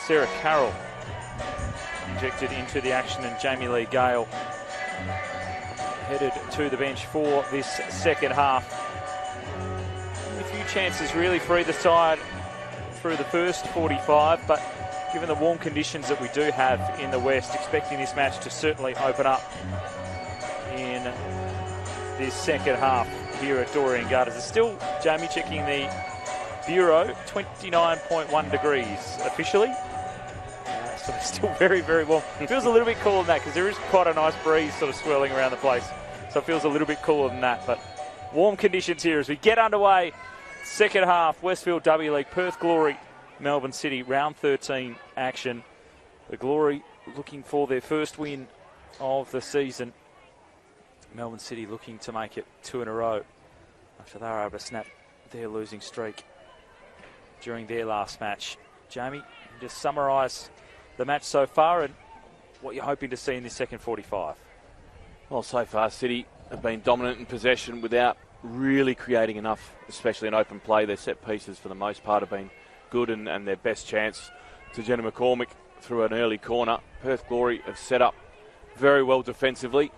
Sarah Carroll injected into the action, and Jamie Lee Gale headed to the bench for this second half. A few chances really for either side through the first 45, but given the warm conditions that we do have in the West, expecting this match to certainly open up in this second half here at Dorrien Gardens. It's still, Jamie, checking the Bureau, 29.1 degrees officially. So it's still very, very warm. It feels a little bit cooler than that because there is quite a nice breeze sort of swirling around the place. So it feels a little bit cooler than that, but warm conditions here as we get underway. Second half, Westfield W League, Perth Glory, Melbourne City, round 13 action. The Glory looking for their first win of the season. Melbourne City looking to make it 2 in a row after they were able to snap their losing streak during their last match. Jamie, just summarise the match so far and what you're hoping to see in this second 45. Well, so far City have been dominant in possession without really creating enough, especially in open play. Their set pieces for the most part have been good, and their best chance to Jenna McCormick through an early corner. Perth Glory have set up very well defensively,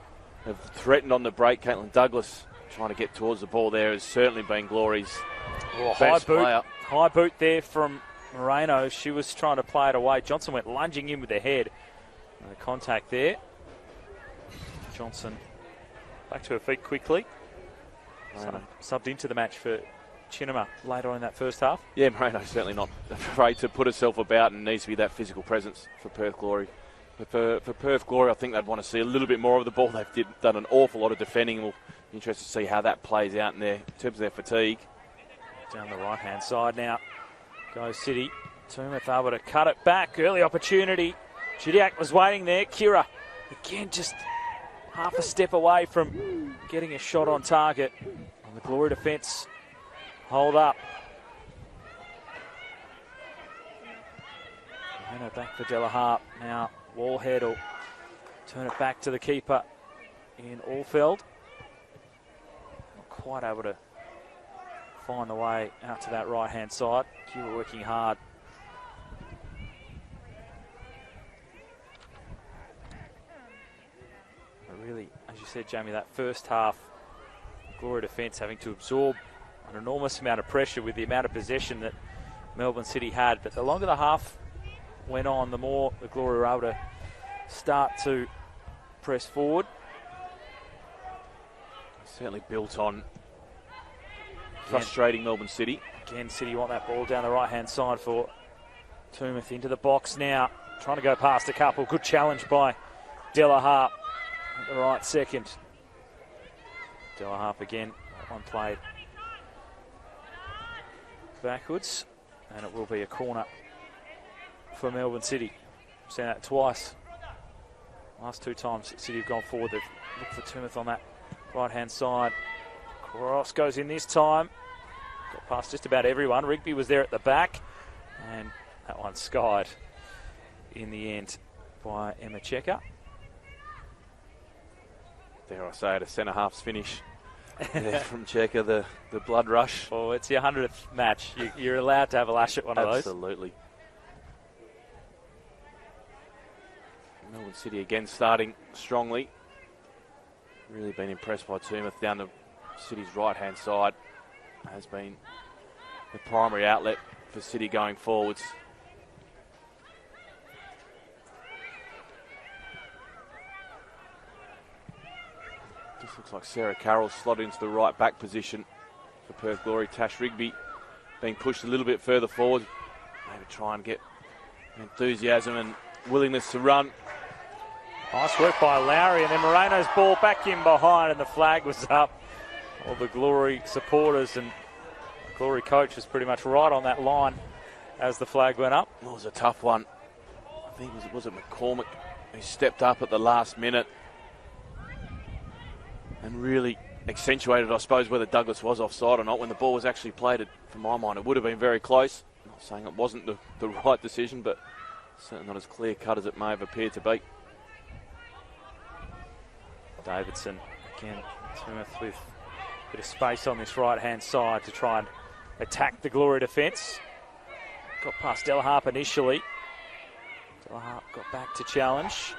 have threatened on the break. Caitlin Douglas trying to get towards the ball there has certainly been Glory's best player. High boot there from Moreno. She was trying to play it away. Johnson went lunging in with the head. And the contact there. Johnson back to her feet quickly. Subbed into the match for Chinema later on in that first half. Yeah, Moreno's certainly not afraid to put herself about and needs to be that physical presence for Perth Glory. But for Perth Glory, I think they'd want to see a little bit more of the ball. They've done an awful lot of defending. We'll be interested to see how that plays out in terms of their fatigue. Down the right-hand side now goes City. Tumeth able to cut it back. Early opportunity. Chidiak was waiting there. Kira, again, just half a step away from getting a shot on target. On the Glory defence, hold up. Moreno back for Della Harp. Now Wallhead will turn it back to the keeper in Allfeld. Not quite able to find the way out to that right-hand side. Kira working hard. But really, as you said, Jamie, that first half, Glory defence having to absorb an enormous amount of pressure with the amount of possession that Melbourne City had. But the longer the half went on, the more the Glory were able to start to press forward. Certainly built on frustrating Melbourne City. Again, City want that ball down the right-hand side for Tumeth into the box now. Trying to go past a couple. Good challenge by Della Harp at the right second. Della Harp again. That one played backwards. And it will be a corner for Melbourne City. Seen that twice. Last two times City have gone forward. They've looked for Tumeth on that right-hand side. Cross goes in this time. Got past just about everyone. Rigby was there at the back. And that one skied in the end by Emma Checker. Dare I say it, a centre-half's finish there from Checker, the blood rush. Oh, it's your 100th match. You're allowed to have a lash at one of those. Absolutely. Melbourne City again starting strongly. Really been impressed by Tumeth down the City's right-hand side. Has been the primary outlet for City going forwards. Just looks like Sarah Carroll slotted into the right back position for Perth Glory. Tash Rigby being pushed a little bit further forward. Maybe try and get enthusiasm and willingness to run. Nice work by Lowry, and then Moreno's ball back in behind, and the flag was up. All the Glory supporters and the Glory coach was pretty much right on that line as the flag went up. It was a tough one. I think was it McCormick who stepped up at the last minute and really accentuated, I suppose, whether Douglas was offside or not. When the ball was actually played, for my mind, it would have been very close. I'm not saying it wasn't the right decision, but certainly not as clear-cut as it may have appeared to be. Davidson, again, Tumeth with a bit of space on this right-hand side to try and attack the Glory defence. Got past Della Harp initially. Delaharp got back to challenge.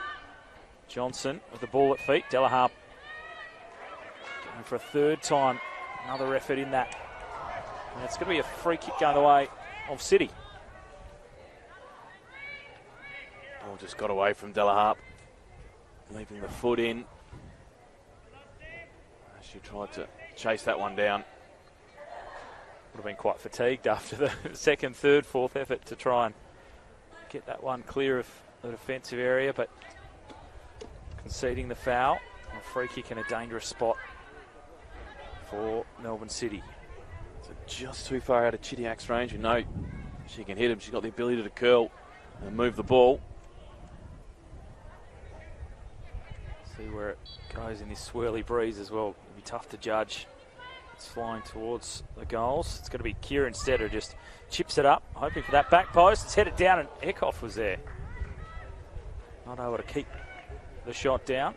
Johnson with the ball at feet. Delaharp going for a third time. Another effort in that. And it's going to be a free kick going the way of City. Ball just got away from Delaharp, leaving the foot in. She tried to chase that one down. Would have been quite fatigued after the second, third, fourth effort to try and get that one clear of the defensive area, but conceding the foul. A free kick in a dangerous spot for Melbourne City. So just too far out of Chidiac's range. You know she can hit him. She's got the ability to curl and move the ball. See where it goes in this swirly breeze as well. It'll be tough to judge. It's flying towards the goals. It's going to be Kieran instead who just chips it up, hoping for that back post. It's headed down and Eckhoff was there. Not able to keep the shot down.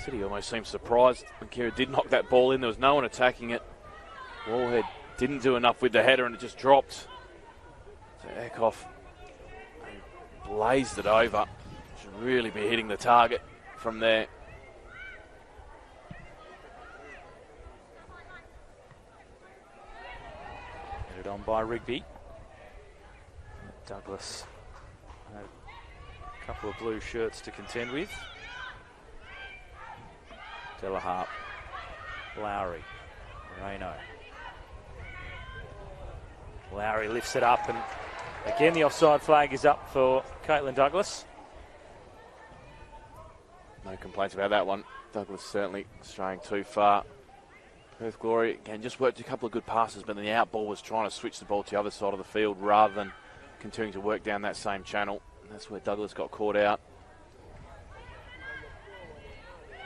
City almost seemed surprised when Kieran did knock that ball in. There was no one attacking it. Wallhead didn't do enough with the header and it just dropped. So Eckhoff blazed it over. Should really be hitting the target from there. Headed on by Rigby. Douglas had a couple of blue shirts to contend with. Delaharp, Lowry, Moreno. Lowry lifts it up and again the offside flag is up for Caitlin Douglas. No complaints about that one. Douglas certainly straying too far. Perth Glory, again, just worked a couple of good passes, but then the out ball was trying to switch the ball to the other side of the field rather than continuing to work down that same channel. And that's where Douglas got caught out.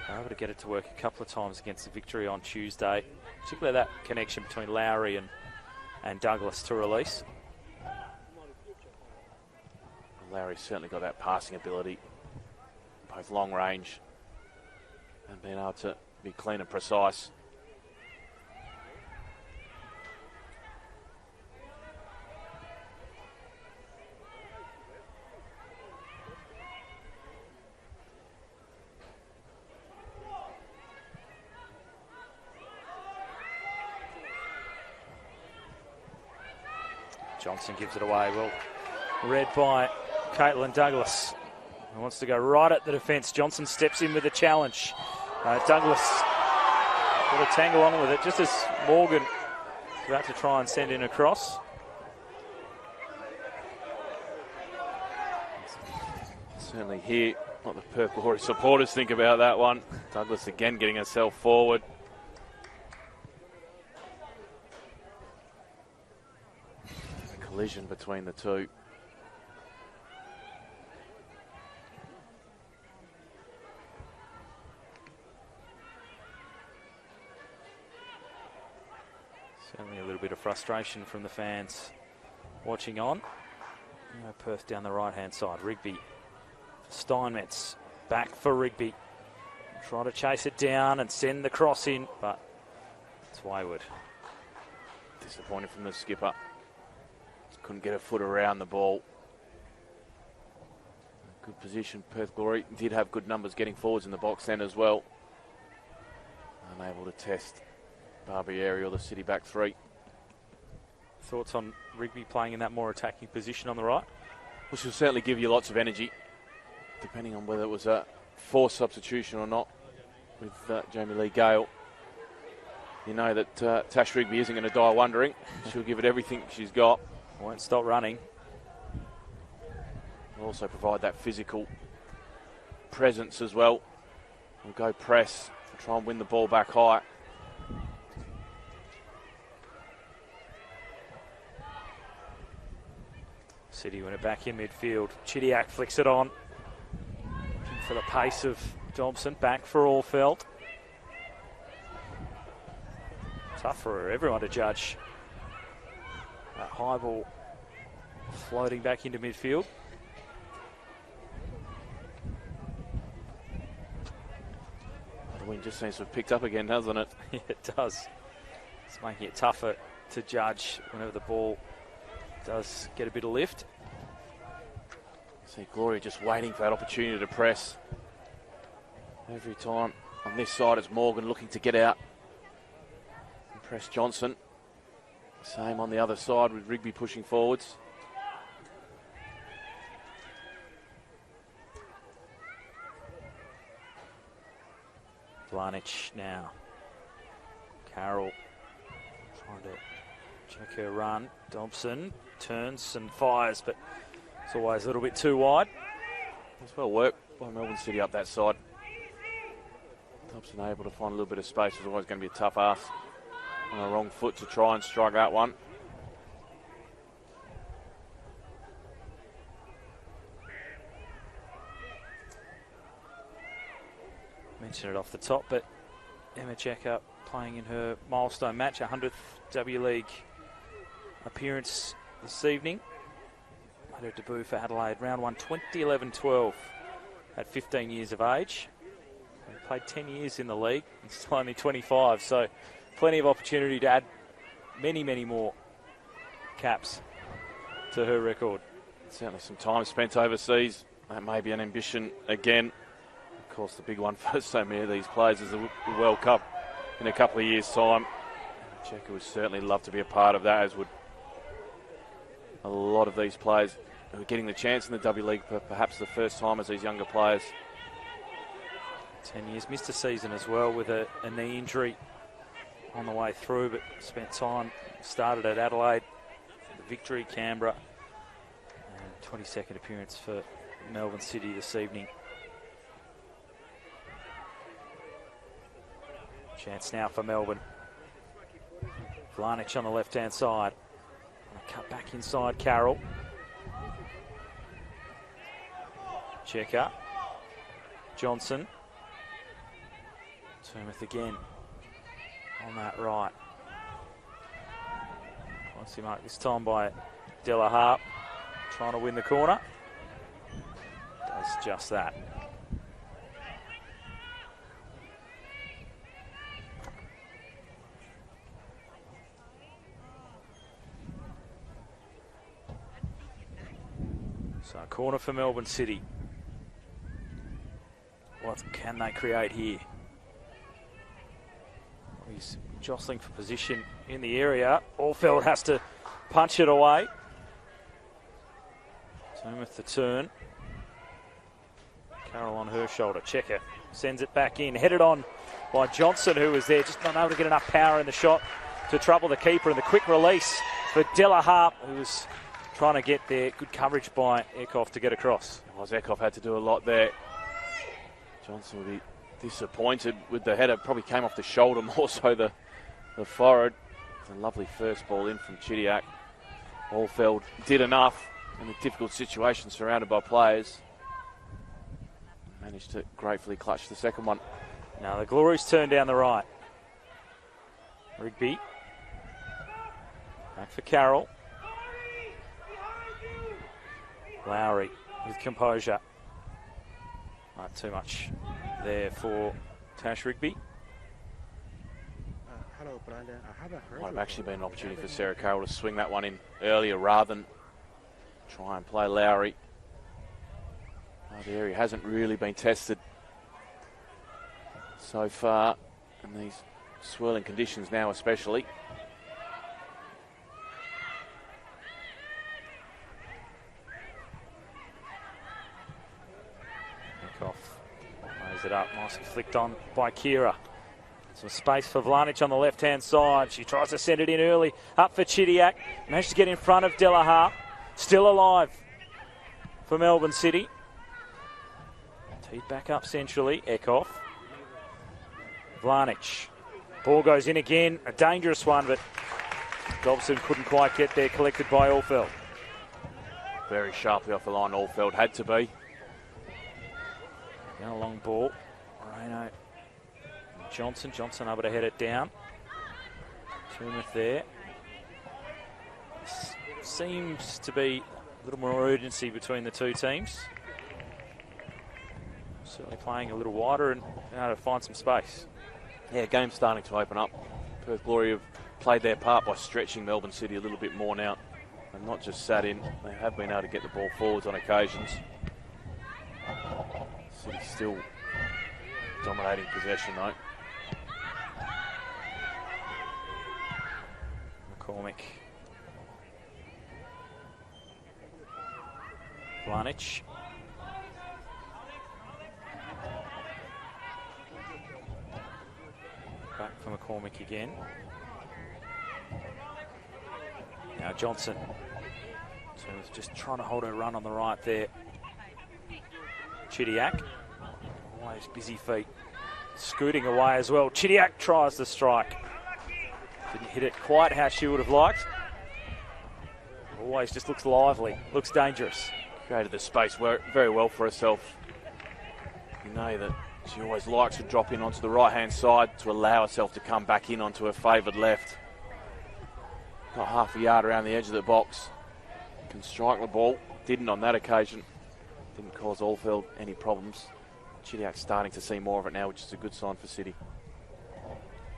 They were able to get it to work a couple of times against the Victory on Tuesday, particularly that connection between Lowry and Douglas to release. Lowry certainly got that passing ability, both long range and being able to be clean and precise. Johnson gives it away. Well, read by Caitlin Douglas, who wants to go right at the defence. Johnson steps in with a challenge. Douglas got a tangle on with it just as Morgan is about to try and send in a cross. Certainly hear what the Perth Glory supporters think about that one. Douglas again getting herself forward. Collision between the two. Certainly a little bit of frustration from the fans watching on. Perth down the right-hand side. Rigby, Steinmetz, back for Rigby. Try to chase it down and send the cross in, but it's wayward. Disappointed from the skipper. Couldn't get a foot around the ball. Good position. Perth Glory did have good numbers getting forwards in the box then as well. Unable to test Barbieri or the City back three. Thoughts on Rigby playing in that more attacking position on the right? Well, she'll certainly give you lots of energy, depending on whether it was a forced substitution or not with Jamie Lee Gale. You know that Tash Rigby isn't going to die wondering. She'll give it everything she's got. Won't stop running. Will also provide that physical presence as well. We'll go press to try and win the ball back high. City win it back in midfield. Chidiac flicks it on. Looking for the pace of Dobson. Back for Allfeld. Tough for everyone to judge. That high ball floating back into midfield. The wind just seems to have picked up again, doesn't it? Yeah, it does. It's making it tougher to judge whenever the ball does get a bit of lift. See Gloria just waiting for that opportunity to press. Every time on this side it's Morgan looking to get out and press Johnson. Same on the other side with Rigby pushing forwards. Blanich now. Carroll trying to check her run. Dobson turns and fires, but it's always a little bit too wide. It's well worked by Melbourne City up that side. Dobson able to find a little bit of space. It's always going to be a tough ask on the wrong foot to try and strike that one. Mentioned it off the top, but Emma Checker playing in her milestone match, 100th W League appearance this evening. Made her debut for Adelaide, round 1, 2011-12, at 15 years of age. Played 10 years in the league and still only 25, so plenty of opportunity to add many, many more caps to her record. Certainly some time spent overseas. That may be an ambition again. Of course, the big one for so many of these players is the World Cup in a couple of years' time. Checker would certainly love to be a part of that, as would a lot of these players who are getting the chance in the W League for perhaps the first time as these younger players. 10 years, missed a season as well with a knee injury on the way through, but spent time, started at Adelaide, the victory, Canberra, and 22nd appearance for Melbourne City this evening. Chance now for Melbourne. Vlanich on the left-hand side. Cut back inside Carroll. Checker. Johnson. Toomuth again on that right. Nicely marked this time by Della Harp, trying to win the corner. Does just that. So a corner for Melbourne City. What can they create here? He's jostling for position in the area. Allfeld has to punch it away. Toomuth the turn. Carroll on her shoulder. Checker sends it back in. Headed on by Johnson, who was there, just not able to get enough power in the shot to trouble the keeper. And the quick release for Della Harp, who was trying to get there. Good coverage by Eckhoff to get across. Eckhoff had to do a lot there. Johnson would be disappointed with the header. Probably came off the shoulder more so the forehead. It's a lovely first ball in from Chidiac. Allfeld did enough in a difficult situation surrounded by players. Managed to gratefully clutch the second one. Now the Glories turn down the right. Rigby. Back for Carroll. Lowry with composure. Not too much there for Tash Rigby. Hello, Brandon. I haven't heard. Might have actually been an opportunity for Sarah Carroll to swing that one in earlier rather than try and play Lowry. The area hasn't really been tested so far in these swirling conditions now especially. Lays it up, nicely flicked on by Kira. Some space for Vlanich on the left-hand side. She tries to send it in early. Up for Chidiac. Managed to get in front of Della Harp. Still alive for Melbourne City. Teed back up centrally. Eckhoff. Vlanich. Ball goes in again. A dangerous one, but Dobson couldn't quite get there. Collected by Allfeld. Very sharply off the line, Allfeld had to be. Now a long ball. Moreno. Johnson able to head it down. Toomuth there. Seems to be a little more urgency between the two teams. Certainly playing a little wider and able to find some space. Yeah, game's starting to open up. Perth Glory have played their part by stretching Melbourne City a little bit more now and not just sat in. They have been able to get the ball forwards on occasions. City still dominating possession though. McCormick. Vlanich. Back for McCormick again. Now Johnson. So just trying to hold her run on the right there. Chidiac. Always busy feet. Scooting away as well. Chidiac tries to strike. Didn't hit it quite how she would have liked. Always just looks lively. Looks dangerous. Created the space very well for herself. You know that she always likes to drop in onto the right-hand side to allow herself to come back in onto her favoured left. Got half a yard around the edge of the box. Can strike the ball. Didn't on that occasion. Didn't cause Allfield any problems. Chidiac's starting to see more of it now, which is a good sign for City.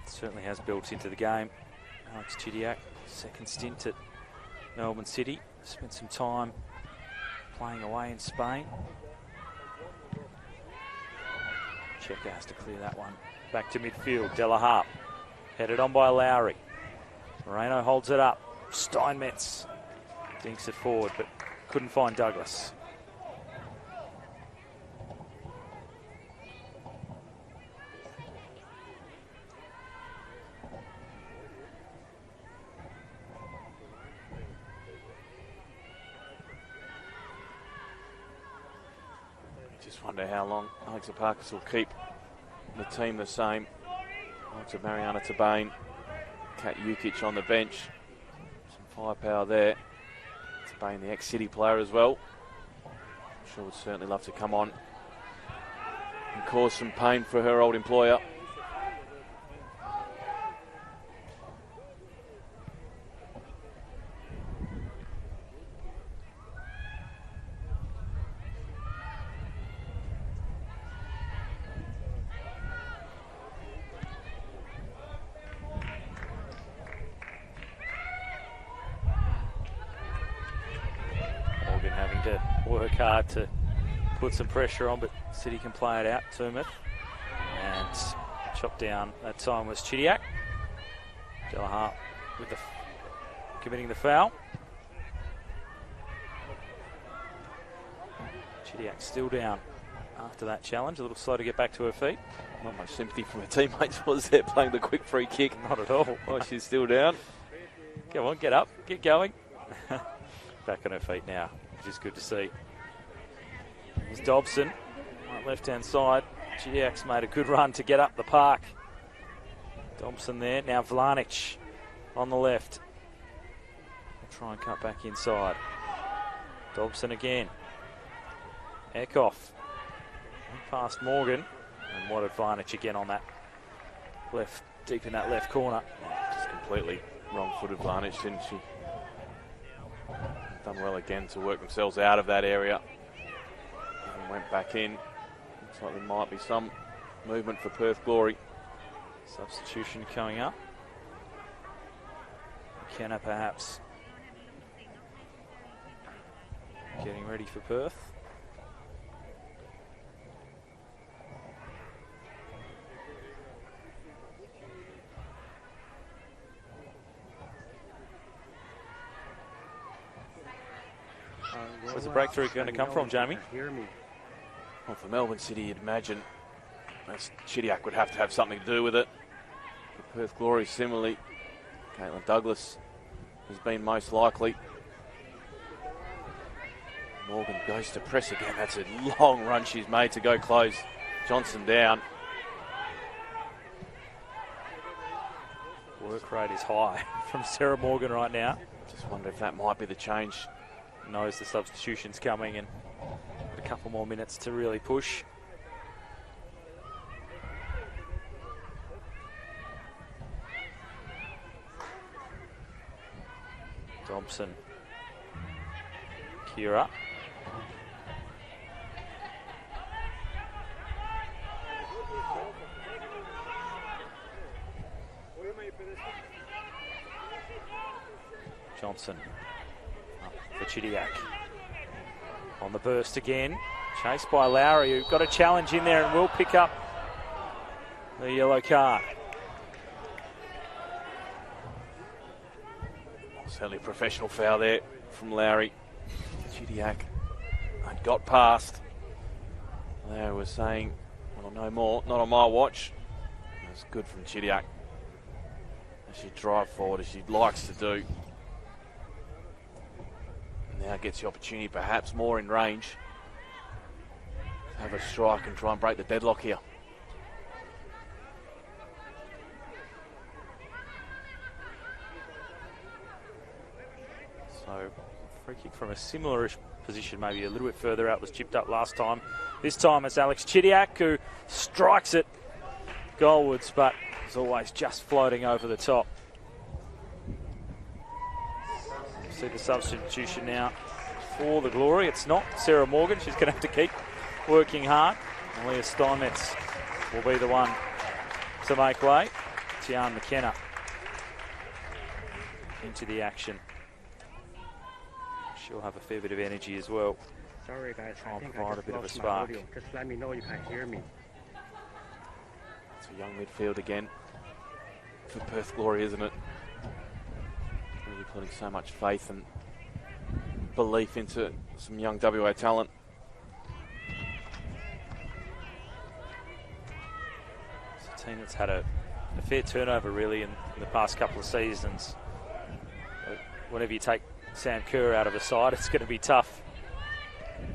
Certainly has built into the game. Alex Chidiac, second stint at Melbourne City. Spent some time playing away in Spain. Checker has to clear that one. Back to midfield. Della Harp. Headed on by Lowry. Moreno holds it up. Steinmetz dinks it forward, but couldn't find Douglas. Just wonder how long Alexa Parkes will keep the team the same. Alexa Mariana Tabane, Kat Jukic on the bench. Some firepower there. Tabane, the ex-City player as well. I'm sure would certainly love to come on and cause some pain for her old employer. Having to work hard to put some pressure on, but City can play it out. Tumith and chopped down. That time was Chidiac. Della Harp with committing the foul. Chidiac still down after that challenge. A little slow to get back to her feet. Not much sympathy from her teammates was there playing the quick free kick. Not at all. Oh, she's still down. Come on, get up, get going. Back on her feet now, which is good to see. Here's Dobson, right left-hand side. Chidiac's made a good run to get up the park. Dobson there, now Vlanich on the left. We'll try and cut back inside. Dobson again. Eckhoff. Past Morgan. And what Vlanich again on that left, deep in that left corner. Just completely wrong-footed Vlanich, didn't she? Done well again to work themselves out of that area. And went back in. Looks like there might be some movement for Perth Glory. Substitution coming up. McKenna perhaps getting ready for Perth. Where's the breakthrough going to come from, Jamie? Well, for Melbourne City, you'd imagine Chidiac would have to have something to do with it. For Perth Glory, similarly, Caitlin Douglas has been most likely. Morgan goes to press again. That's a long run she's made to go close Johnson down. Work rate is high from Sarah Morgan right now. Just wonder if that might be the change. Knows the substitution's coming and a couple more minutes to really push. Dobson. Kira. Johnson. For Chidiac. On the burst again. Chased by Lowry, who got a challenge in there and will pick up the yellow card. Certainly a professional foul there from Lowry. Chidiac had got past. Lowry was saying, well, no more, not on my watch. That's good from Chidiac. As she drive forward as she likes to do. Now gets the opportunity, perhaps more in range. Have a strike and try and break the deadlock here. So, free kick from a similar-ish position, maybe a little bit further out, was chipped up last time. This time it's Alex Chidiac who strikes it goalwards, but is always just floating over the top. See the substitution now for the Glory. It's not Sarah Morgan. She's going to have to keep working hard. And Leah Steinmetz will be the one to make way. Tian McKenna into the action. She'll have a fair bit of energy as well. Sorry guys, Try I and think provide I a just bit of a lost my spark. audio. Just let me know you can hear me. It's a young midfield again for Perth Glory, isn't it? Really putting so much faith and belief into some young WA talent. It's a team that's had a fair turnover really in the past couple of seasons. But whenever you take Sam Kerr out of the side, it's going to be tough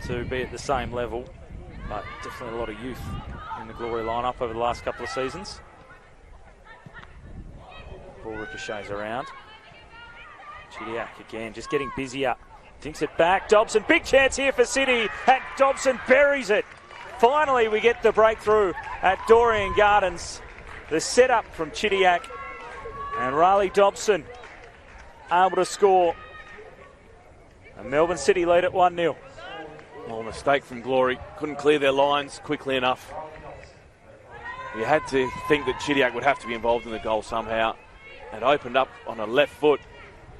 to be at the same level. But definitely a lot of youth in the Glory lineup over the last couple of seasons. Ball ricochets around. Chidiac again, just getting busier. Dinks it back. Dobson, big chance here for City, and Dobson buries it. Finally, we get the breakthrough at Dorrien Gardens. The setup from Chidiac, and Riley Dobson able to score. And Melbourne City lead at 1-0. Oh, mistake from Glory. Couldn't clear their lines quickly enough. You had to think that Chidiac would have to be involved in the goal somehow. And opened up on a left foot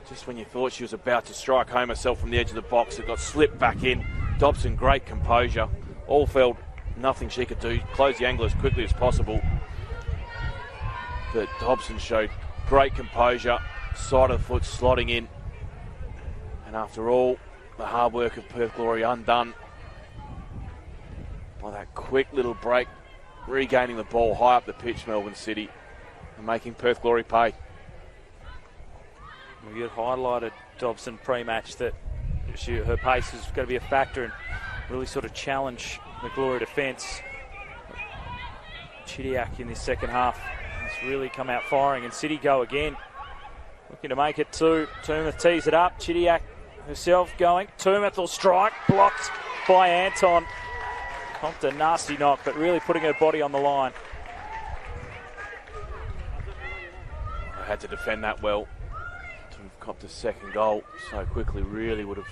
just when you thought she was about to strike home herself from the edge of the box. It got slipped back in. Dobson, great composure. All felt nothing she could do. Close the angle as quickly as possible. But Dobson showed great composure. Side of the foot slotting in. And after all, the hard work of Perth Glory undone by that quick little break, regaining the ball high up the pitch, Melbourne City, and making Perth Glory pay. We had highlighted Dobson pre-match that her pace is going to be a factor and really sort of challenge the Glory defence. Chidiac in this second half has really come out firing, and City go again. Looking to make it two. Toomuth tees it up. Chidiac herself going. Toomuth will strike. Blocked by Anton. Copped a nasty knock, but really putting her body on the line. I had to defend that well. To have copped a second goal so quickly really would have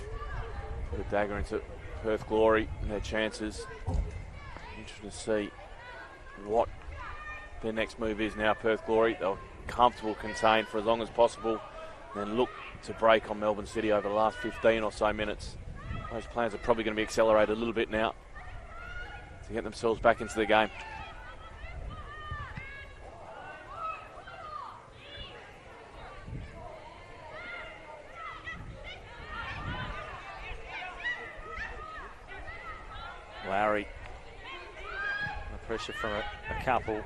put a dagger into Perth Glory and their chances. Interesting to see what their next move is now, Perth Glory. They're comfortable, contained for as long as possible, and then look to break on Melbourne City over the last 15 or so minutes. Those plans are probably going to be accelerated a little bit now to get themselves back into the game. Lowry, the pressure from a couple.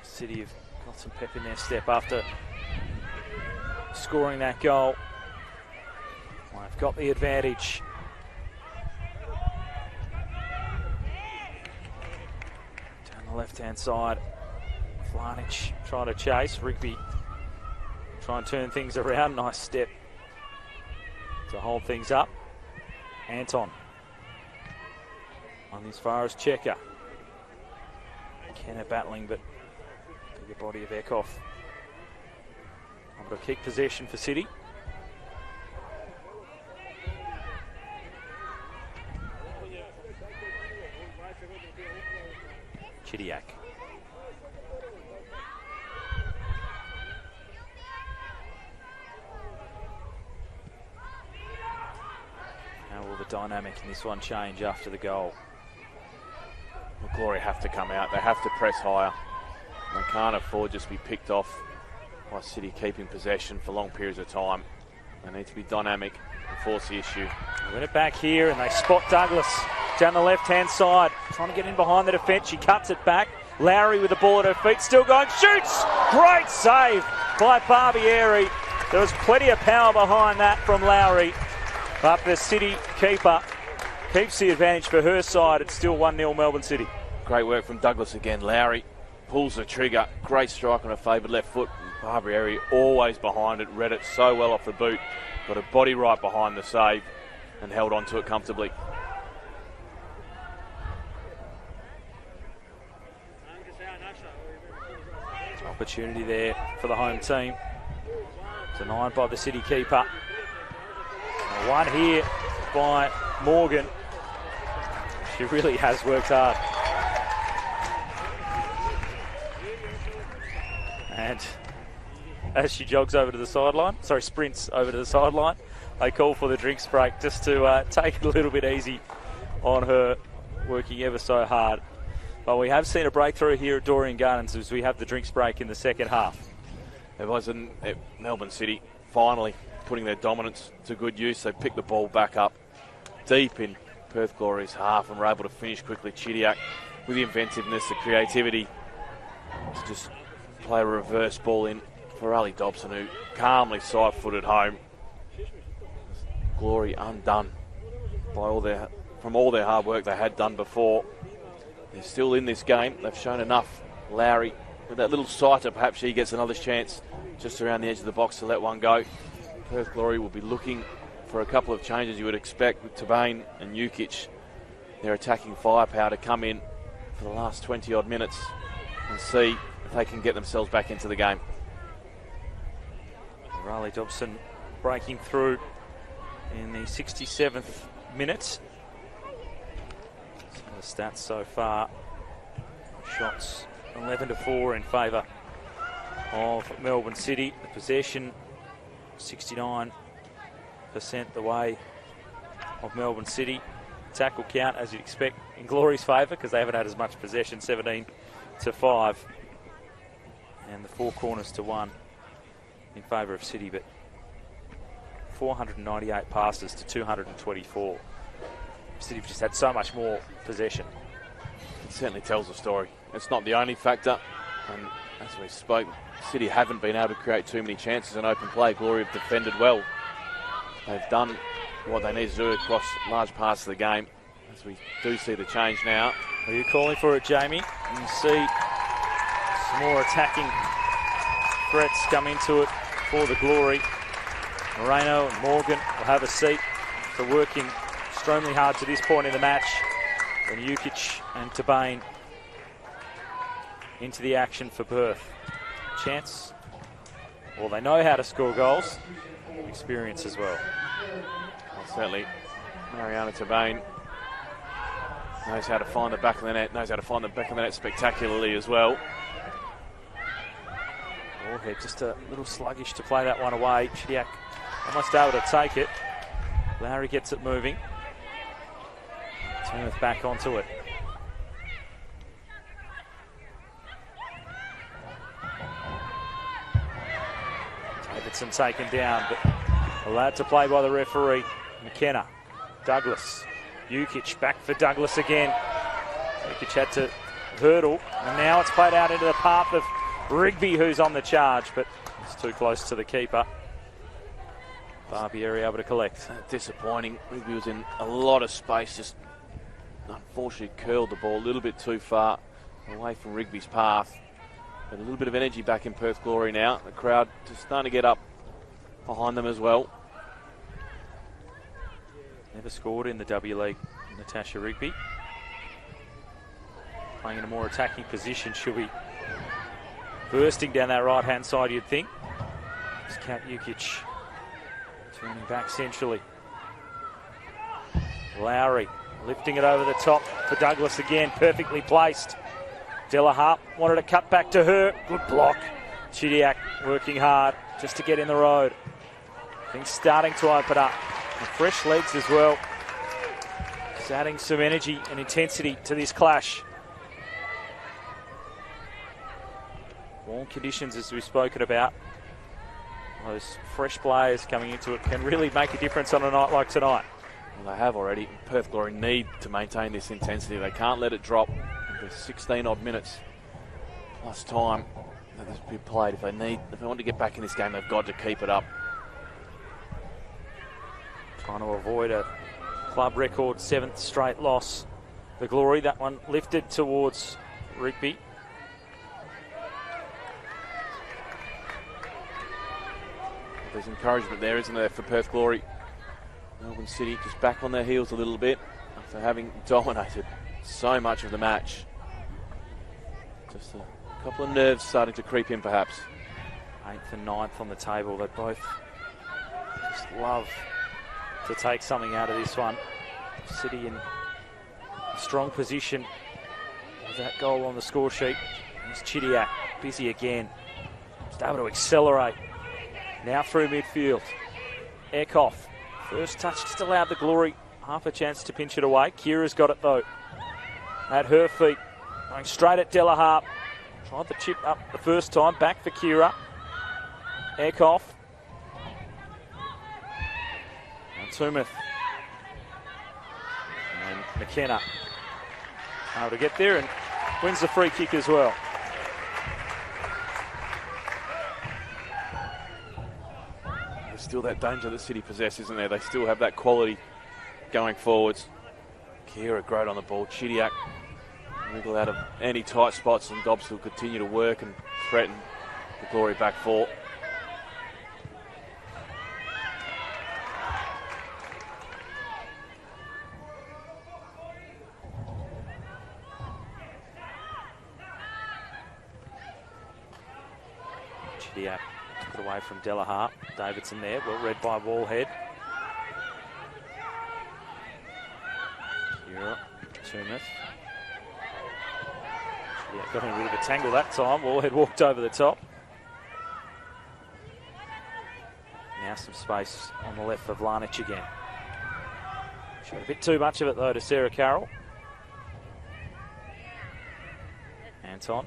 City have got some pep in their step after scoring that goal. Well, they've got the advantage. Down the left-hand side, Flanich trying to chase. Rigby try and turn things around. Nice step to hold things up. Anton on as far as Checker. Kenner battling, but bigger body of Eckhoff. Able to keep possession for City. Chidiac. How will the dynamic in this one change after the goal? the Glory have to come out. They have to press higher. They can't afford just to be picked off by City keeping possession for long periods of time. They need to be dynamic and force the issue. They win it back here and they spot Douglas down the left-hand side, trying to get in behind the defence. She cuts it back. Lowry with the ball at her feet, still going, shoots! Great save by Barbieri. There was plenty of power behind that from Lowry, but the City keeper keeps the advantage for her side. It's still 1-0 Melbourne City. Great work from Douglas again. Lowry pulls the trigger. Great strike on her favoured left foot. Barbieri always behind it, read it so well off the boot. Got her body right behind the save and held on to it comfortably. Opportunity there for the home team. Denied by the City keeper. One here by Morgan. She really has worked hard. And as she jogs over to the sideline, sprints over to the sideline, they call for the drinks break just to take it a little bit easy on her, working ever so hard. But we have seen a breakthrough here at Dorrien Gardens as we have the drinks break in the second half. It was in Melbourne City finally putting their dominance to good use. They picked the ball back up deep in Perth Glory's half and were able to finish quickly. Chidiac with the inventiveness, the creativity to just play a reverse ball in for Ali Dobson, who calmly side-footed home. Glory undone by all their hard work they had done before. They're still in this game. They've shown enough. Lowry with that little sighter, perhaps she gets another chance just around the edge of the box to let one go. Perth Glory will be looking for a couple of changes you would expect with Tabane and Jukic. Their attacking firepower to come in for the last 20-odd minutes and see if they can get themselves back into the game. Riley Dobson breaking through in the 67th minute. Some of the stats so far. Shots 11-4 in favour of Melbourne City. The possession 69% the way of Melbourne City. Tackle count, as you'd expect, in Glory's favour because they haven't had as much possession, 17-5. And the four corners to one in favour of City, but 498 passes to 224. City have just had so much more possession. It certainly tells a story. It's not the only factor, and as we spoke, City haven't been able to create too many chances in open play. Glory have defended well. They've done what they need to do across large parts of the game. As we do see the change now. Are you calling for it, Jamie? And you see some more attacking threats come into it for the Glory. Moreno and Morgan will have a seat for working extremely hard to this point in the match. And Jukic and Tabane into the action for Perth. Chance. Well, they know how to score goals. Experience as well. Certainly, Mariana Tabane knows how to find the back of the net, knows how to find the back of the net spectacularly as well. Warhead just a little sluggish to play that one away. Chidiac almost able to take it. Lowry gets it moving. Turneth back onto it. Davidson taken down, but allowed to play by the referee. McKenna, Douglas, Jukic back for Douglas again. Jukic had to hurdle, and now it's played out into the path of Rigby, who's on the charge, but it's too close to the keeper. Barbieri able to collect. Disappointing. Rigby was in a lot of space, just unfortunately curled the ball a little bit too far away from Rigby's path. But a little bit of energy back in Perth Glory now. The crowd just starting to get up behind them as well. Never scored in the W League, Natasha Rigby. Playing in a more attacking position. She'll be bursting down that right-hand side, you'd think. It's Kat Jukic turning back centrally. Lowry lifting it over the top for Douglas again, perfectly placed. Della Harp wanted to cut back to her. Good block. Chidiac working hard just to get in the road. Things starting to open up. And fresh legs as well. Just adding some energy and intensity to this clash. All conditions, as we've spoken about. Those fresh players coming into it can really make a difference on a night like tonight. Well, they have already. Perth Glory need to maintain this intensity. They can't let it drop. There's 16-odd minutes plus time that has been played. If they want to get back in this game, they've got to keep it up. Trying to avoid a club record 7th straight loss. The Glory, that one lifted towards Rigby. There's encouragement there, isn't there, for Perth Glory. Melbourne City just back on their heels a little bit after having dominated so much of the match. Just a couple of nerves starting to creep in, perhaps. 8th and 9th on the table. They both just love to take something out of this one. City in strong position with that goal on the score sheet. There's Chidiac, busy again. Just able to accelerate. Now through midfield. Eckhoff. First touch just allowed the Glory half a chance to pinch it away. Kira's got it though. At her feet. Going straight at Delaharp. Tried the chip up the first time. Back for Kira. Eckhoff. And Tumeth. And McKenna. Able to get there and wins the free kick as well. There's still that danger that City possess, isn't there? They still have that quality going forwards. Kira great on the ball. Chidiac wriggle out of any tight spots, and Dobbs will continue to work and threaten the Glory back four. Chidiac took it away from Delaharp. Davidson there, well read by Wallhead. Kira, Tumeth. Yeah, got in a bit of a tangle that time. Wallhead walked over the top. Now some space on the left for Vlanic again. Showed a bit too much of it though to Sarah Carroll. Anton.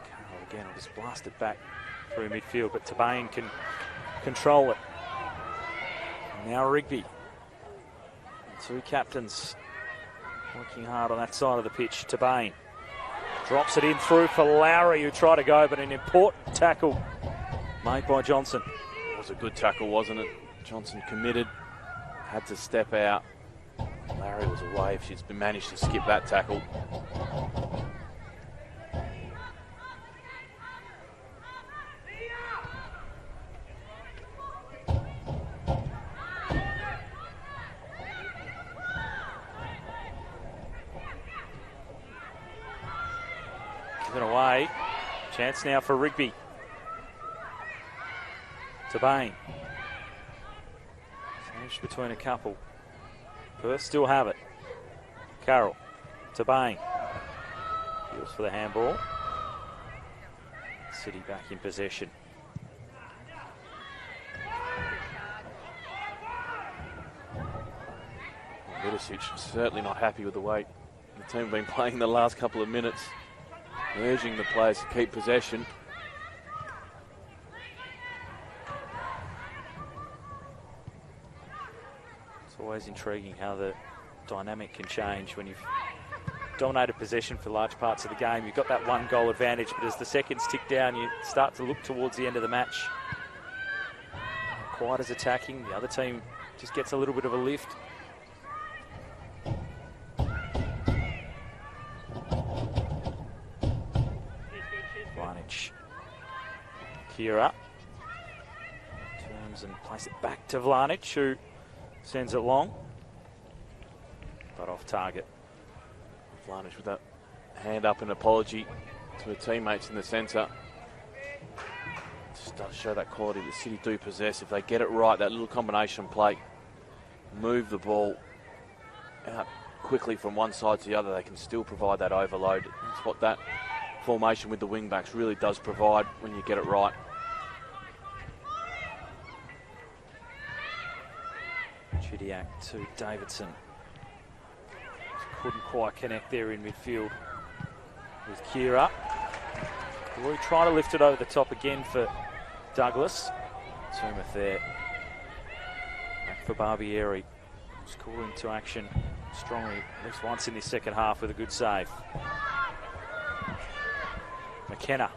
Carroll again will just blast it back through midfield, but Tabain can control it. Now Rigby. Two captains working hard on that side of the pitch. Tabain drops it in through for Lowry, who tried to go, but an important tackle made by Johnson. It was a good tackle, wasn't it? Johnson committed, had to step out. Larry was away if she's managed to skip that tackle. Given away. Chance now for Rigby. Tabain. Sandwiched between a couple. Perth still have it. Carroll. Tabain. Feels for the handball. City back in possession. Vidicic certainly not happy with the way the team have been playing the last couple of minutes, urging the players to keep possession. It's always intriguing how the dynamic can change when you've dominated possession for large parts of the game. You've got that one goal advantage, but as the seconds tick down, you start to look towards the end of the match. Not quite as attacking. The other team just gets a little bit of a lift. Kira turns and places it back to Vlanic, who sends it long, but off target. Vlanic with that hand up in apology to her teammates in the centre. Just does show that quality that City do possess. If they get it right, that little combination play, move the ball out quickly from one side to the other, they can still provide that overload. That's what that formation with the wing backs really does provide when you get it right. Chidiac to Davidson. Couldn't quite connect there in midfield. with Kira. We try to lift it over the top again for Douglas. Tumeth there. Back for Barbieri. He's called into action strongly, at least once in this second half with a good save. McKenna.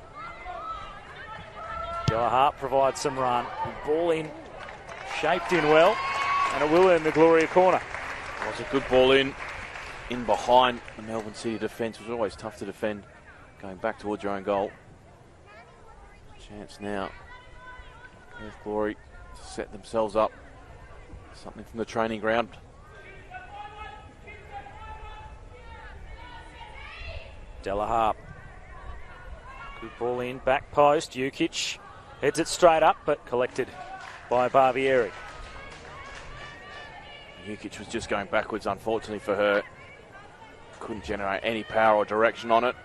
Hart provides some run. Ball in, shaped in well, and it will in the Gloria corner. It was a good ball in behind the Melbourne City defence. It was always tough to defend going back towards your own goal. Chance now. Perth Glory to set themselves up. Something from the training ground. Delaharp. Good ball in, back post. Jukic heads it straight up, but collected by Barbieri. Jukic was just going backwards, unfortunately for her. Couldn't generate any power or direction on it.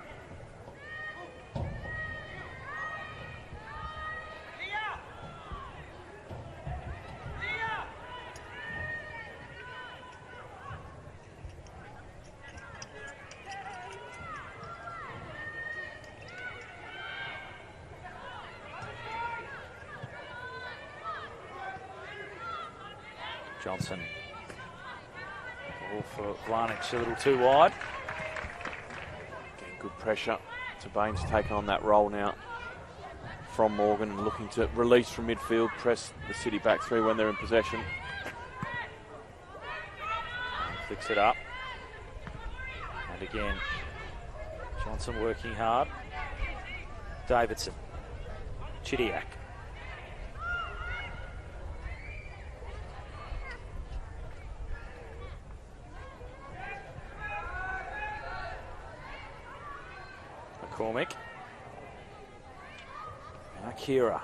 Johnson. Ball for Varnich, a little too wide. Getting good pressure. So Baines taking on that role now from Morgan and looking to release from midfield, press the City back three when they're in possession. Flicks it up. And again, Johnson working hard. Davidson. Chidiac. McCormick. Now Kira.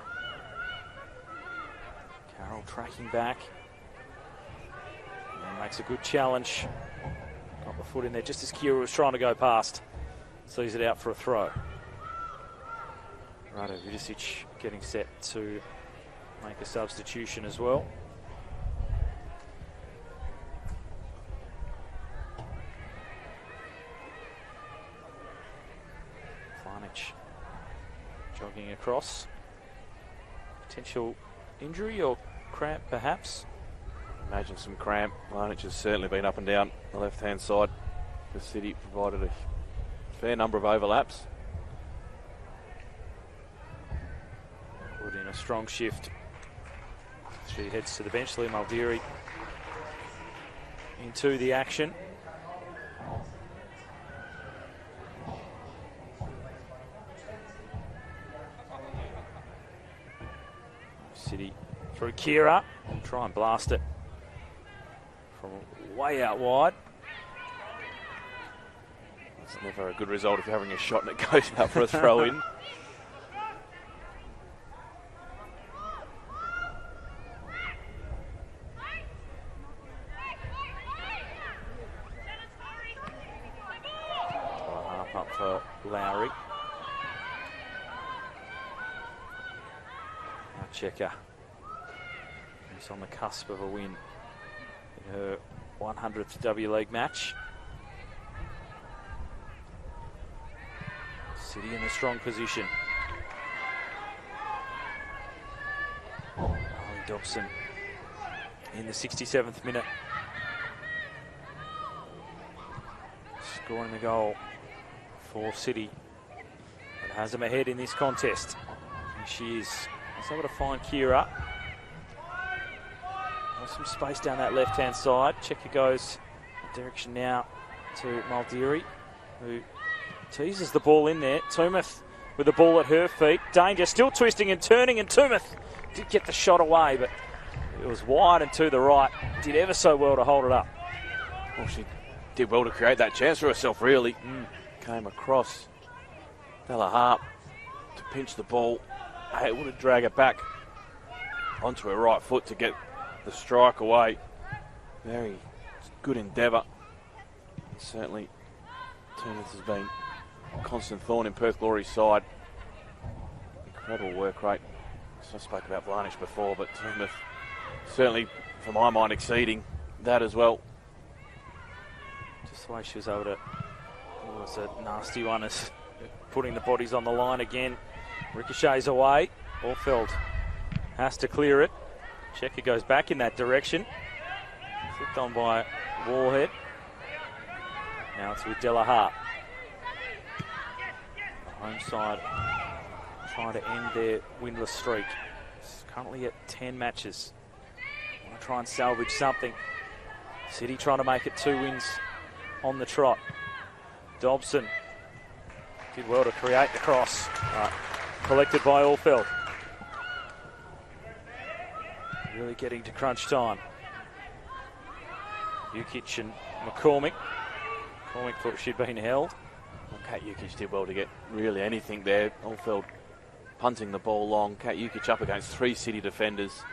Carroll tracking back. And makes a good challenge. Got the foot in there just as Kira was trying to go past. Sees it out for a throw. Rado Vidicic getting set to make a substitution as well. Jogging across. Potential injury or cramp perhaps. Imagine some cramp. Varnich has certainly been up and down the left-hand side. The City provided a fair number of overlaps. Put in a strong shift. She heads to the bench. Lee Muldeary into the action. City through Kira. Try and blast it from way out wide. It's never a good result if you're having a shot and it goes out for a throw in. Half up for Lowry. Checker. She's on the cusp of a win in her 100th W League match. City in a strong position. Ollie Dobson in the 67th minute. Scoring the goal for City. It has them ahead in this contest. And she is able to find Kira. There's some space down that left-hand side. Checker goes direction now to Muldeary, who teases the ball in there. Tumeth with the ball at her feet. Danger, still twisting and turning, and Tumeth did get the shot away, but it was wide and to the right. Did ever so well to hold it up. Well, she did well to create that chance for herself, really. Came across Delaharp to pinch the ball. Able to drag it back onto her right foot to get the strike away. Very good endeavour. Certainly, Tumeth has been a constant thorn in Perth Glory's side. Incredible work rate. So I spoke about Varnich before, but Tumeth certainly, for my mind, exceeding that as well. Just the way she was able to... Oh, it was a nasty one as putting the bodies on the line again. Ricochets away. Allfeld has to clear it. Checker goes back in that direction. Flipped on by Warhead. Now it's with Della Hart. The home side trying to end their winless streak. It's currently at 10 matches. Want to try and salvage something. City trying to make it 2 wins on the trot. Dobson did well to create the cross. Collected by Allfeld. Really getting to crunch time. Jukic and McCormick. McCormick thought she'd been held. Well, Kat Jukic did well to get really anything there. Allfeld punting the ball long. Kat Jukic up against 3 City defenders.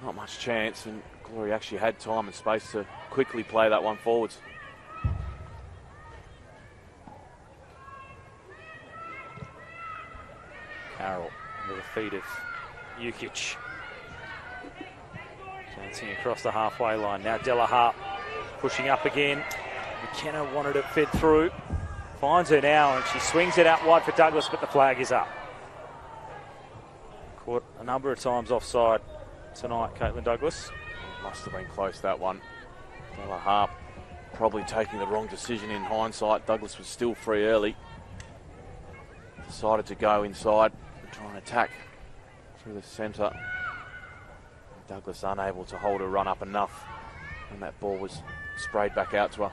Not much chance, and Glory actually had time and space to quickly play that one forwards. Carroll under the feet of Jukic. Dancing across the halfway line. Now Della Hart pushing up again. McKenna wanted it fed through. Finds her now and she swings it out wide for Douglas, but the flag is up. Caught a number of times offside tonight, Caitlin Douglas. Must have been close, that one. Della Hart probably taking the wrong decision in hindsight. Douglas was still free early. Decided to go inside and try and attack through the centre. Douglas unable to hold her run up enough, and that ball was sprayed back out to her.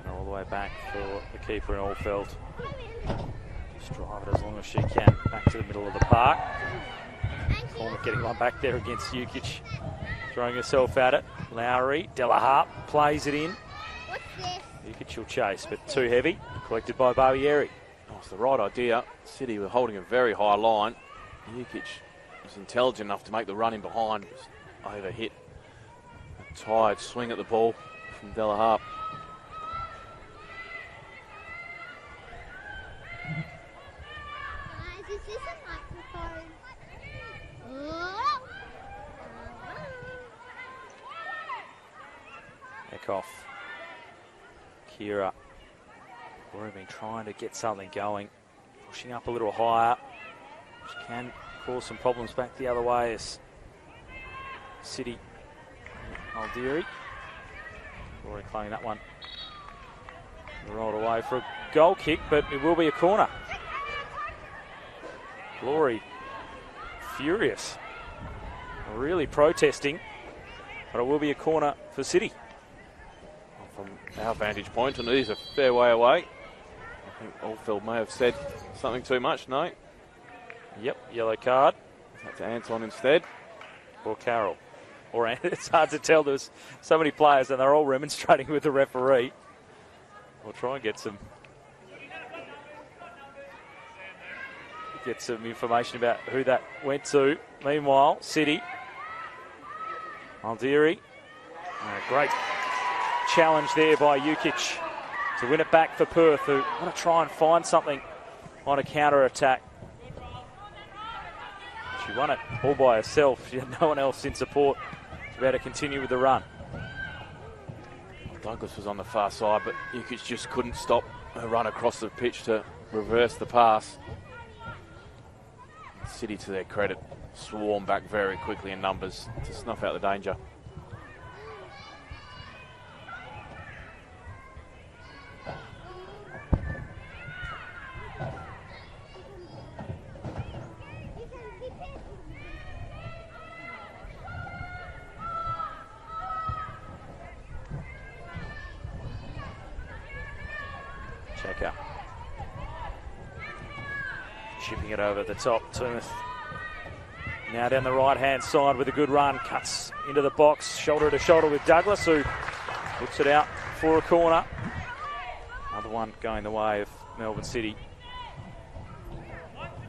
All the way back for the keeper in Allfeld. Just drive it as long as she can back to the middle of the park. Cormac getting one back there against Jukic. Throwing herself at it. Lowry, Della Hart plays it in. What's this? Jukic will chase, but too heavy. Collected by Barbieri. Oh, it's the right idea. City were holding a very high line. Jukic was intelligent enough to make the run in behind. Was overhit. A tired swing at the ball from Della Hart. Guys, is this a microphone? Oh. Kickoff. Kira. We've been trying to get something going. Pushing up a little higher. Which can cause some problems back the other way as City. Aldeary. Glory claiming that one. Rolled away for a goal kick, but it will be a corner. Glory furious. Really protesting. But it will be a corner for City. From our vantage point, and it is a fair way away. I think Allfeld may have said something too much, no? Yep, yellow card. Back to Anton instead. Or Carroll. Or it's hard to tell. There's so many players and they're all remonstrating with the referee. We'll try and get some information about who that went to. Meanwhile, City. Aldeary. Great challenge there by Jukic to win it back for Perth, who want to try and find something on a counter-attack. She won it all by herself. She had no one else in support to be able to continue with the run. Douglas was on the far side, but Jukic just couldn't stop her run across the pitch to reverse the pass. City, to their credit, swarmed back very quickly in numbers to snuff out the danger. Checker. Chipping it over the top. Toomuth now down the right-hand side with a good run. Cuts into the box, shoulder to shoulder with Douglas, who looks it out for a corner. Another one going the way of Melbourne City.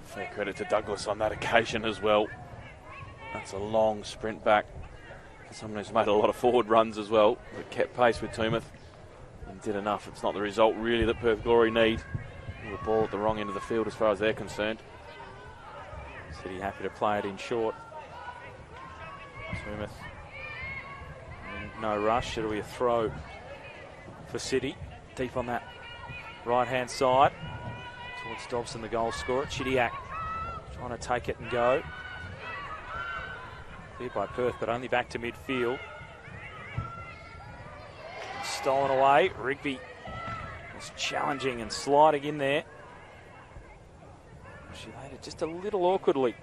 Fair credit to Douglas on that occasion as well. That's a long sprint back. Someone who's made a lot of forward runs as well, but kept pace with Toomuth and did enough. It's not the result really that Perth Glory need. The ball at the wrong end of the field as far as they're concerned. City happy to play it in short. Smith. No rush. It'll be a throw for City. Deep on that right-hand side. Towards Dobson, the goal scorer. Chidiac trying to take it and go. Cleared by Perth, but only back to midfield. Stolen away. Rigby was challenging and sliding in there. She laid it just a little awkwardly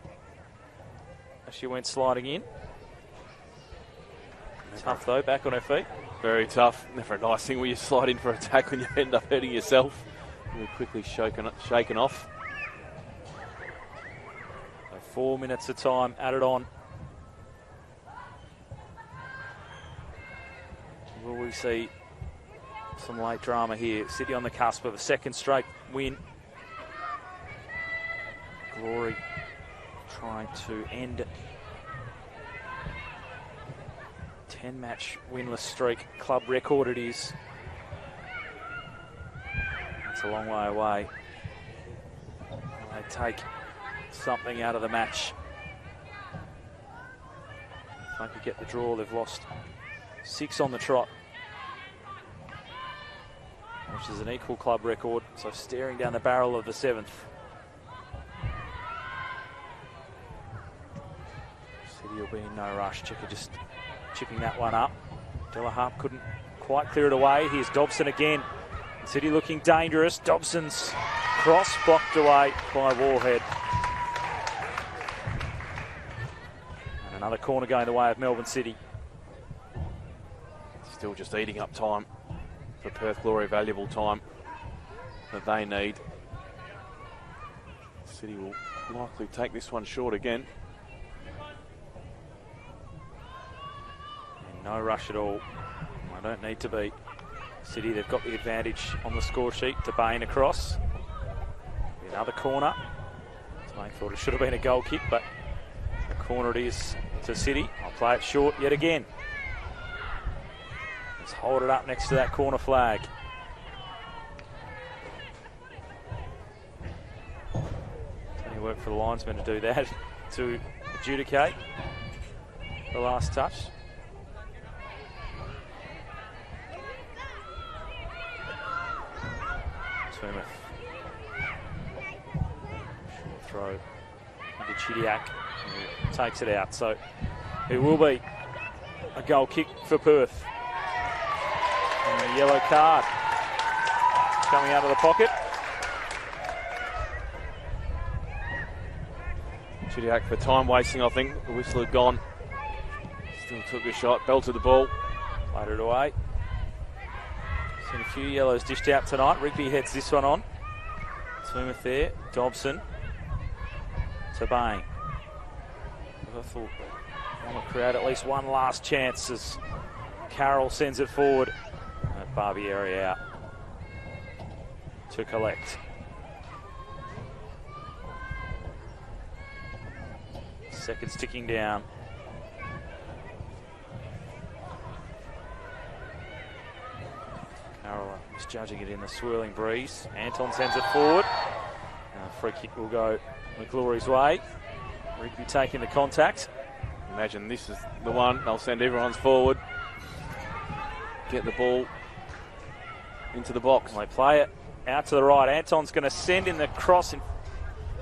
as she went sliding in. Tough though, back on her feet. Very tough. Never a nice thing when you slide in for a tackle and you end up hurting yourself. Really quickly shaken off. So 4 minutes of time added on. Will we see some late drama here? City on the cusp of a second straight win. Glory trying to end 10-match winless streak. Club record it is. That's a long way away. They take something out of the match. If they could get the draw, they've lost 6 on the trot, which is an equal club record. So staring down the barrel of the 7th. City will be in no rush. Checker just chipping that one up. Delaharp couldn't quite clear it away. Here's Dobson again. City looking dangerous. Dobson's cross blocked away by Warhead. And another corner going the way of Melbourne City. Still just eating up time for Perth Glory, valuable time that they need. City will likely take this one short again. And no rush at all. I don't need to be. City, they've got the advantage on the score sheet. DeBain across. Another corner. I thought it should have been a goal kick, but a corner it is to City. I'll play it short yet again. Let's hold it up next to that corner flag. Plenty of work for the linesman to do that, to adjudicate the last touch. Smith. Short throw into Chidiac, who takes it out. So it will be a goal kick for Perth. And a yellow card coming out of the pocket. Chidiac for time wasting, I think. The whistle had gone. Still took a shot, belted the ball. Played it away. Seen a few yellows dished out tonight. Rigby heads this one on. Smith there. Dobson. Tabane. I thought I want to create at least one last chance as Carroll sends it forward. Barbieri out to collect. Seconds ticking down. Carroll misjudging it in the swirling breeze. Anton sends it forward. Free kick will go the Glory's way. Rigby taking the contact. Imagine this is the one. They'll send everyone's forward. Get the ball into the box. They play it out to the right. Anton's going to send in the cross, in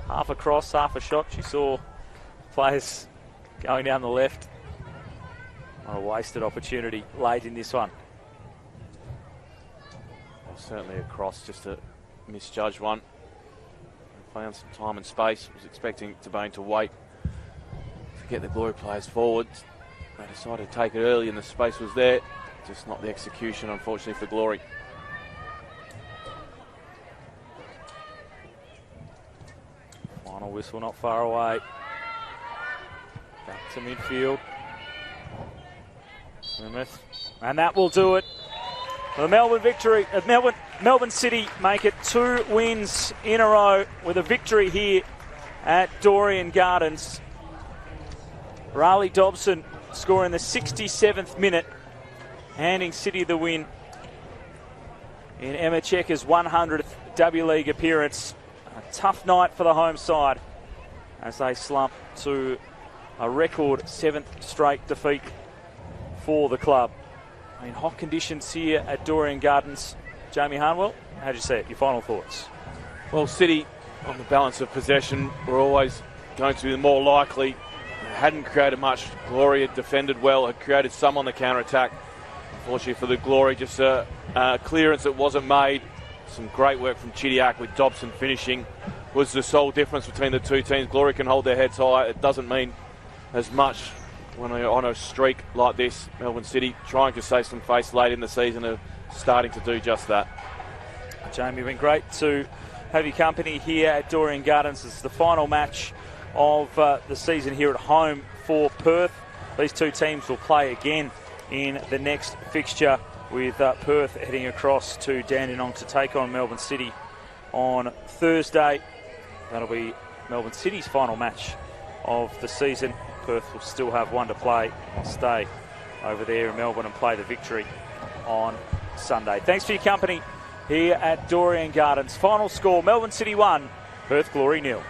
half a cross, half a shot. She saw players going down the left. What a wasted opportunity late in this one. Well, certainly a cross, just a misjudged one. Found some time and space. Was expecting Tabane to wait to get the Glory players forward. They decided to take it early and the space was there. Just not the execution, unfortunately, for Glory. Final whistle not far away. Back to midfield. Smith. And that will do it. The Melbourne victory. Melbourne City make it 2 wins in a row with a victory here at Dorrien Gardens. Riley Dobson scoring the 67th minute, handing City the win in Emma Checker's 100th W League appearance. A tough night for the home side as they slump to a record 7th straight defeat for the club. I mean, hot conditions here at Dorrien Gardens. Jamie Harnwell, how do you see it? Your final thoughts? Well, City, on the balance of possession, were always going to be the more likely. Hadn't created much. Glory had defended well, had created some on the counter-attack. Unfortunately for the Glory, just a clearance that wasn't made. Some great work from Chidiac with Dobson finishing was the sole difference between the two teams. Glory can hold their heads high. It doesn't mean as much when they're on a streak like this. Melbourne City trying to save some face late in the season are starting to do just that. Jamie, been great to have your company here at Dorrien Gardens. It's the final match of the season here at home for Perth. These two teams will play again in the next fixture, with Perth heading across to Dandenong to take on Melbourne City on Thursday. That'll be Melbourne City's final match of the season. Perth will still have one to play. I'll stay over there in Melbourne and play the Victory on Sunday. Thanks for your company here at Dorrien Gardens. Final score, Melbourne City 1, Perth Glory 0.